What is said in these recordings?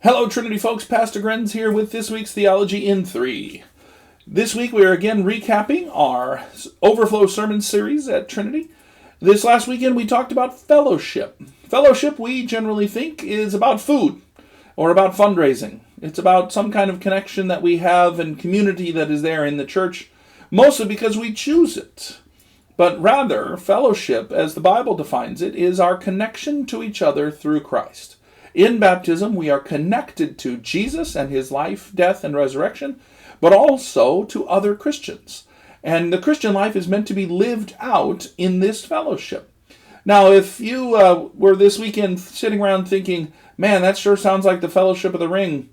Hello, Trinity folks. Pastor Grenz here with this week's Theology in Three. This week we are again recapping our Overflow Sermon series at Trinity. This last weekend we talked about fellowship. Fellowship, we generally think, is about food or about fundraising. It's about some kind of connection that we have and community that is there in the church, mostly because we choose it. But rather, fellowship, as the Bible defines it, is our connection to each other through Christ. In baptism, we are connected to Jesus and his life, death, and resurrection, but also to other Christians. And the Christian life is meant to be lived out in this fellowship. Now, if you were this weekend sitting around thinking, man, that sure sounds like the Fellowship of the Ring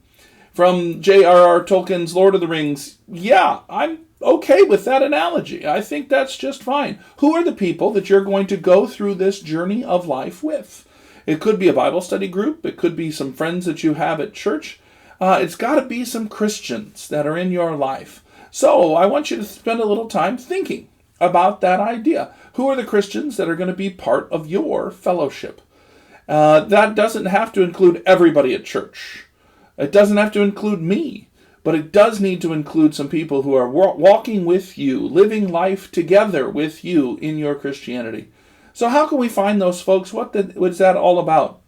from J.R.R. Tolkien's Lord of the Rings, yeah, I'm okay with that analogy. I think that's just fine. Who are the people that you're going to go through this journey of life with? It could be a Bible study group. It could be some friends that you have at church. It's got to be some Christians that are in your life. So I want you to spend a little time thinking about that idea. Who are the Christians that are going to be part of your fellowship? That doesn't have to include everybody at church. It doesn't have to include me. But it does need to include some people who are walking with you, living life together with you in your Christianity. So how can we find those folks? What is that all about?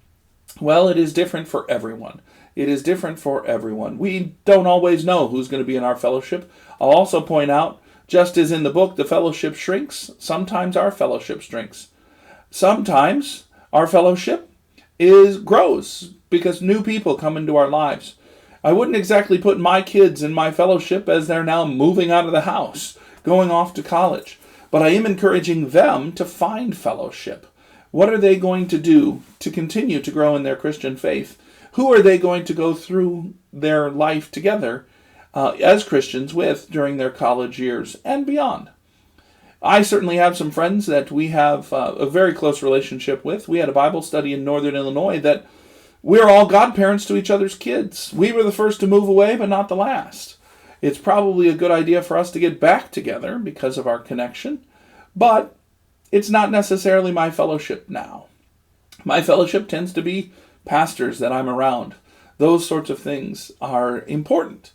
Well, it is different for everyone. It is different for everyone. We don't always know who's going to be in our fellowship. I'll also point out, just as in the book, the fellowship shrinks, sometimes our fellowship shrinks. Sometimes our fellowship grows because new people come into our lives. I wouldn't exactly put my kids in my fellowship as they're now moving out of the house, going off to college. But I am encouraging them to find fellowship. What are they going to do to continue to grow in their Christian faith? Who are they going to go through their life together as Christians with during their college years and beyond? I certainly have some friends that we have a very close relationship with. We had a Bible study in Northern Illinois that we're all godparents to each other's kids. We were the first to move away, but not the last. It's probably a good idea for us to get back together because of our connection, but it's not necessarily my fellowship now. My fellowship tends to be pastors that I'm around. Those sorts of things are important,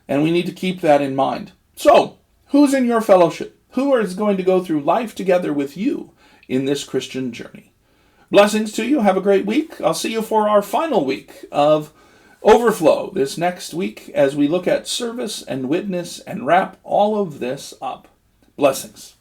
and we need to keep that in mind. So, who's in your fellowship? Who is going to go through life together with you in this Christian journey? Blessings to you. Have a great week. I'll see you for our final week of Overflow this next week as we look at service and witness and wrap all of this up. Blessings.